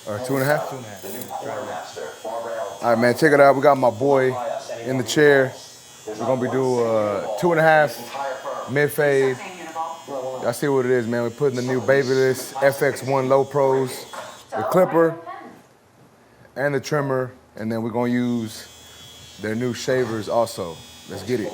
Or 2.5? 2.5. All right, man, check it out. We got my boy in the chair. We're gonna be doing 2.5 mid fade. Y'all see what it is, man. We're putting the new Babyless FXOne LoPros, the clipper, and the trimmer, and then we're gonna use their new shavers also. Let's get it.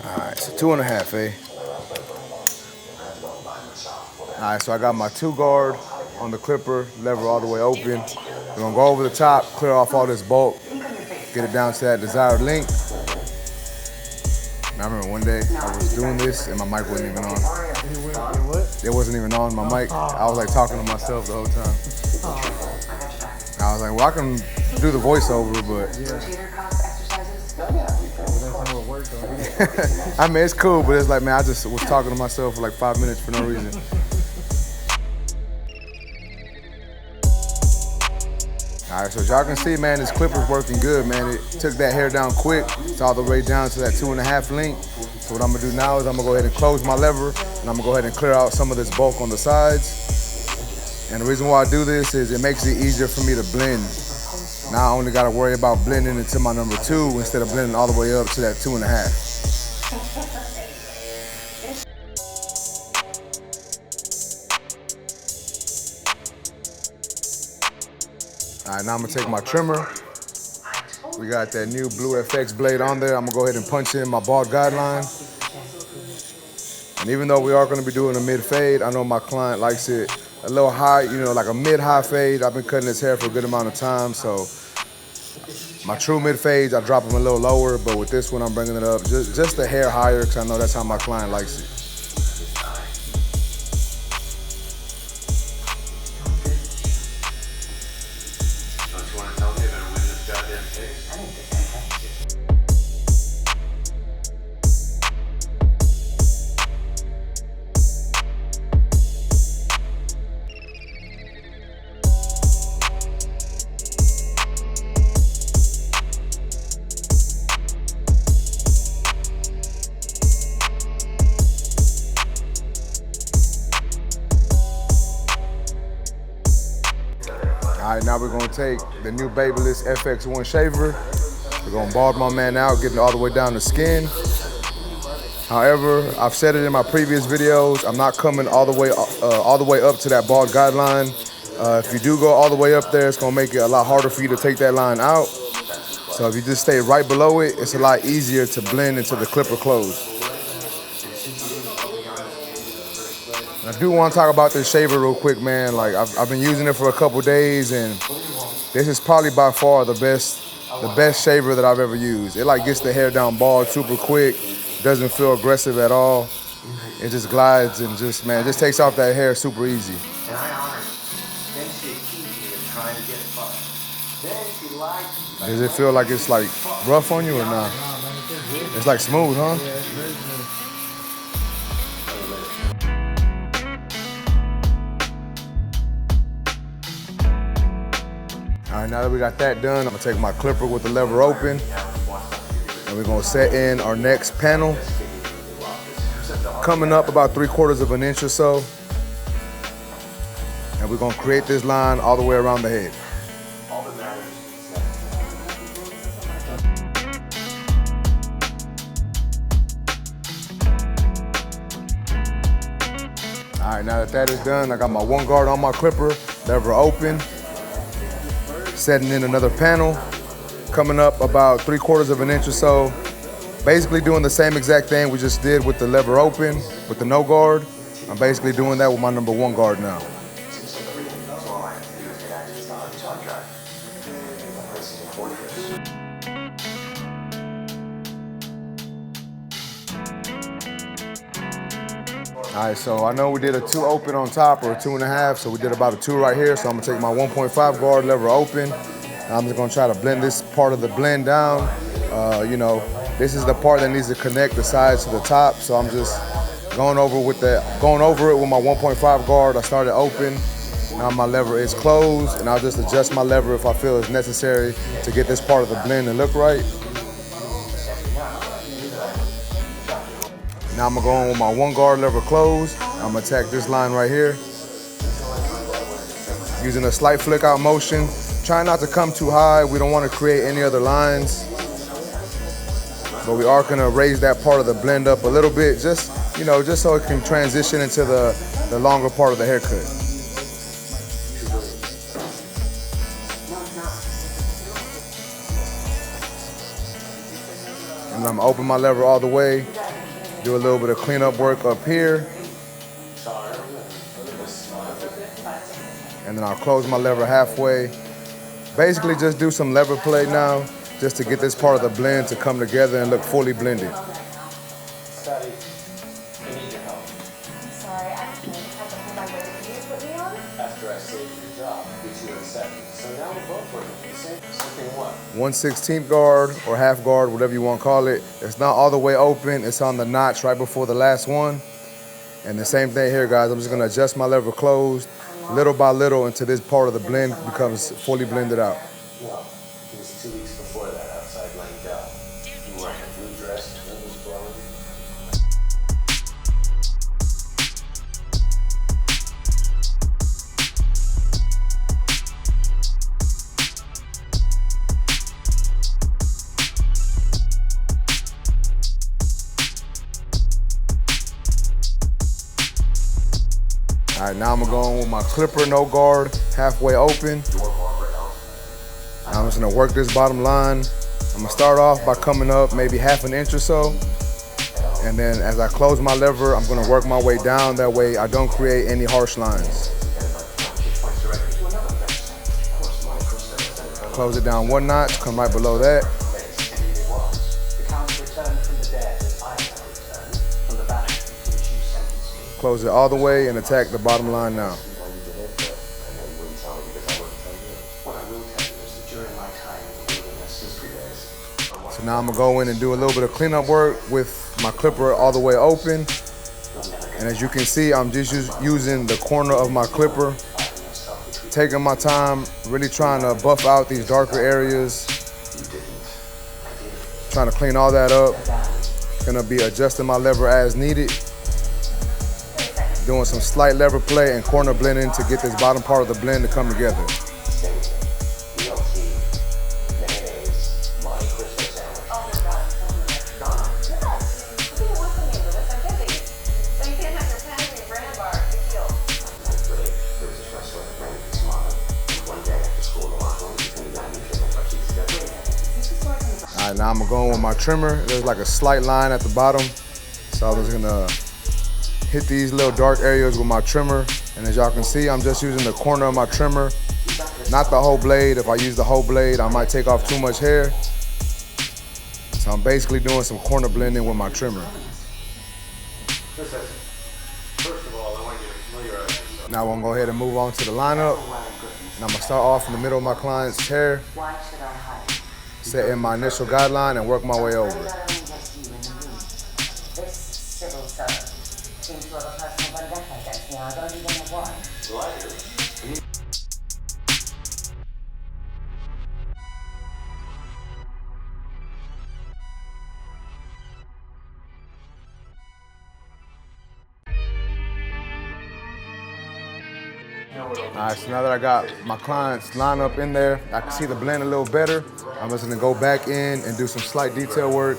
All right, so 2.5, eh? All right, so I got my 2 guard on the clipper, lever all the way open. We're gonna go over the top, clear off all this bulk, get it down to that desired length. And I remember one day I was doing this and my mic wasn't even on. It wasn't even on my mic. I was like talking to myself the whole time. I was like, well, I can do the voiceover, but I mean, it's cool, but it's like, man, I just was talking to myself for like 5 minutes for no reason. All right, so as y'all can see, man, this clipper's working good, man. It took that hair down quick. It's all the way down to that 2.5 length. So what I'm gonna do now is I'm gonna go ahead and close my lever, and I'm gonna go ahead and clear out some of this bulk on the sides. And the reason why I do this is it makes it easier for me to blend. Now I only gotta worry about blending into my number 2 instead of blending all the way up to that 2.5. All right, now I'm gonna take my trimmer. We got that new blue FX blade on there. I'm gonna go ahead and punch in my bald guideline. And even though we are gonna be doing a mid fade, I know my client likes it a little high, you know, like a mid-high fade. I've been cutting his hair for a good amount of time, so my true mid fades, I drop them a little lower, but with this one, I'm bringing it up just a hair higher, because I know that's how my client likes it. All right, now we're gonna take the new Babyless FXOne Shaver. We're gonna bald my man out, getting all the way down the skin. However, I've said it in my previous videos, I'm not coming all the way up to that bald guideline. If you do go all the way up there, it's gonna make it a lot harder for you to take that line out. So if you just stay right below it, it's a lot easier to blend into the clipper close. I do want to talk about this shaver real quick, man. Like I've been using it for a couple days, and this is probably by far the best shaver that I've ever used. It like gets the hair down bald super quick, doesn't feel aggressive at all. It just glides and just, man, just takes off that hair super easy. Does it feel like it's like rough on you or not? It's like smooth, huh? All right, now that we got that done, I'm gonna take my clipper with the lever open, and we're gonna set in our next panel. Coming up about 3/4 of an inch or so. And we're gonna create this line all the way around the head. All right, now that is done, I got my 1 guard on my clipper, lever open. Setting in another panel, coming up about 3/4 of an inch or so. Basically doing the same exact thing we just did with the lever open, with the no guard. I'm basically doing that with my number 1 guard now. All right, so I know we did a 2 open on top, or a 2.5, so we did about a 2 right here. So I'm gonna take my 1.5 guard, lever open, and I'm just gonna try to blend this part of the blend down. You know, this is the part that needs to connect the sides to the top, so I'm just Going over it with my 1.5 guard. I started open. Now my lever is closed, and I'll just adjust my lever if I feel it's necessary to get this part of the blend to look right. Now I'm gonna go in with my 1 guard lever closed. I'm gonna attack this line right here. Using a slight flick out motion. Try not to come too high. We don't want to create any other lines. But we are gonna raise that part of the blend up a little bit, just so it can transition into the longer part of the haircut. And I'm gonna open my lever all the way, do a little bit of cleanup work up here. And then I'll close my lever halfway. Basically just do some lever play now, just to get this part of the blend to come together and look fully blended. After I saved your job, which you accepted. So now we're both working for the same something what? 1/16 guard or half guard, whatever you want to call it. It's not all the way open. It's on the notch right before the last one. And the same thing here, guys. I'm just gonna adjust my lever closed little by little until this part of the blend becomes fully blended out. Well, it was 2 weeks before that outside laying down. You were in a blue dress and wind was blowing. All right, now I'm gonna go in with my clipper, no guard, halfway open. I'm just gonna work this bottom line. I'm gonna start off by coming up maybe 1/2 inch or so. And then as I close my lever, I'm gonna work my way down. That way I don't create any harsh lines. Close it down 1 notch, come right below that. Close it all the way and attack the bottom line now. So now I'm gonna go in and do a little bit of cleanup work with my clipper all the way open. And as you can see, I'm just using the corner of my clipper, taking my time, really trying to buff out these darker areas, trying to clean all that up. Gonna be adjusting my lever as needed. Doing some slight lever play and corner blending to get this bottom part of the blend to come together. All right, now I'm gonna go in with my trimmer. There's like a slight line at the bottom. So I was gonna hit these little dark areas with my trimmer. And as y'all can see, I'm just using the corner of my trimmer, not the whole blade. If I use the whole blade, I might take off too much hair. So I'm basically doing some corner blending with my trimmer. First of all, I want you to familiarize yourself. Now I'm gonna go ahead and move on to the lineup. And I'm gonna start off in the middle of my client's hair, set in my initial guideline and work my way over. All right, so now that I got my client's lineup in there, I can see the blend a little better. I'm just gonna go back in and do some slight detail work.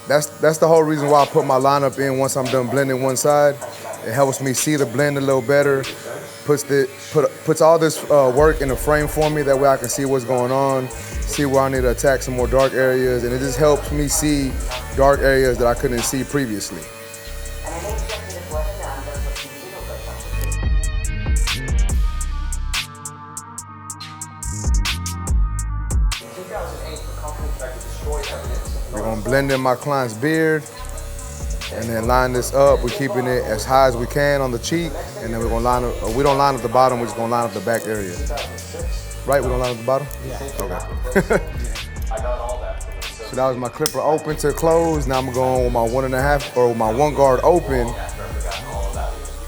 That's the whole reason why I put my lineup in once I'm done blending one side. It helps me see the blend a little better, puts all this work in a frame for me. That way I can see what's going on, see where I need to attack some more dark areas, and it just helps me see dark areas that I couldn't see previously. We're gonna blend in my client's beard and then line this up. We're keeping it as high as we can on the cheek, and then we're gonna line up, we don't line up the bottom, we're just gonna line up the back area. Right, we don't line up the bottom? Yeah. Okay. I got all that. So So that was my clipper open to close. Now I'm going with my 1.5 or my 1 guard open.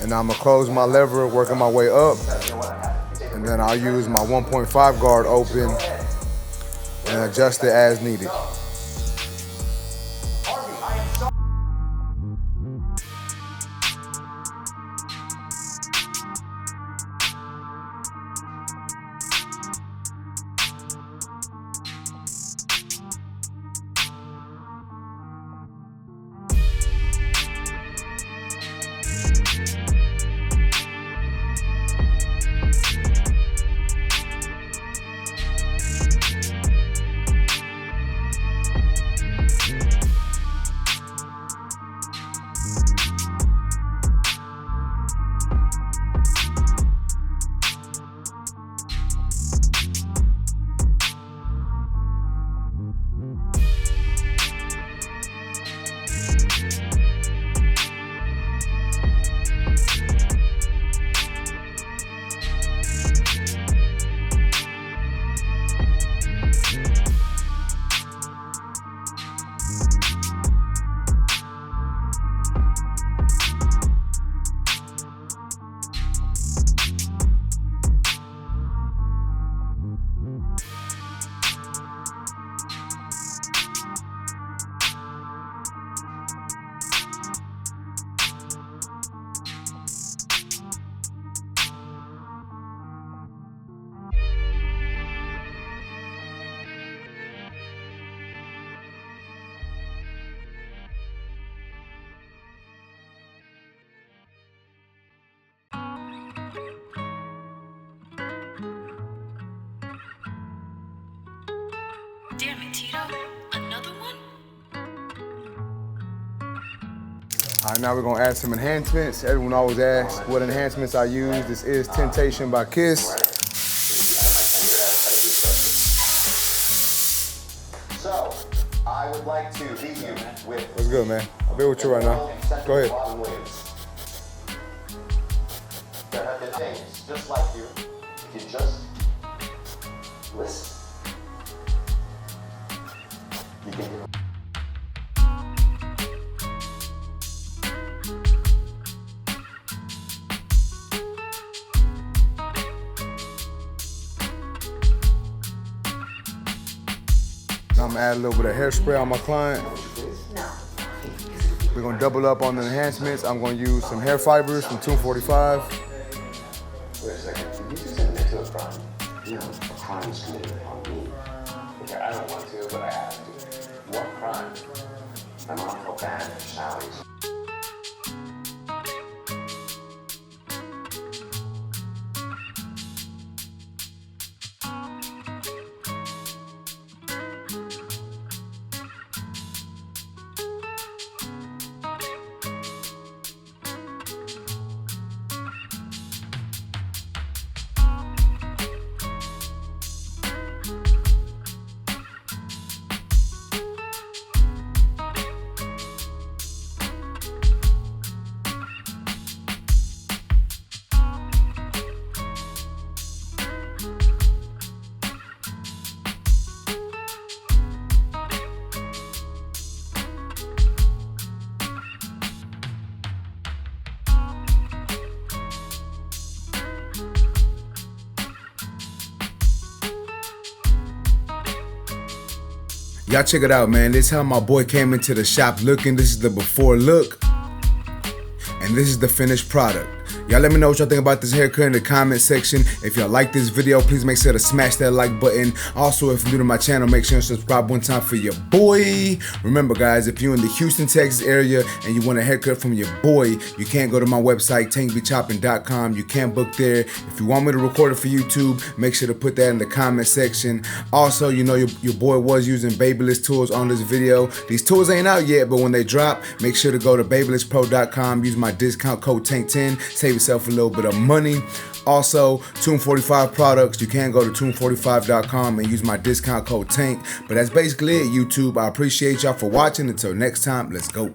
And now I'm gonna close my lever, working my way up. And then I'll use my 1.5 guard open and adjust it as needed. Damn it, Tito. Another one? All right, now we're gonna add some enhancements. Everyone always asks what enhancements I use. This is Temptation by Kiss. So, I would like to leave you with... What's good, man? I'll be with you right now. Go ahead. There have been things just like you. If you just listen. You can do it. Now I'm gonna add a little bit of hairspray on my client. We're gonna double up on the enhancements. I'm gonna use some hair fibers from 245. Wait a second. Did you just admit to a crime? No, a crime is committed upon me. Okay, I don't want to, but I have to. What crime? My mom felt bad for Sally's. Y'all check it out, man. This is how my boy came into the shop looking. This is the before look. And this is the finished product. Y'all let me know what y'all think about this haircut in the comment section. If y'all like this video, please make sure to smash that like button. Also, if you're new to my channel, make sure to subscribe one time for your boy. Remember, guys, if you're in the Houston, Texas area and you want a haircut from your boy, you can't go to my website, tankbechopping.com. You can't book there. If you want me to record it for YouTube, make sure to put that in the comment section. Also, you know your boy was using Babyliss tools on this video. These tools ain't out yet, but when they drop, make sure to go to babylesspro.com. Use my discount code TANK10. Save yourself a little bit of money. Also, Tune 45 products, you can go to tune45.com and use my discount code TANK. But that's basically it, YouTube. I appreciate y'all for watching. Until next time, let's go.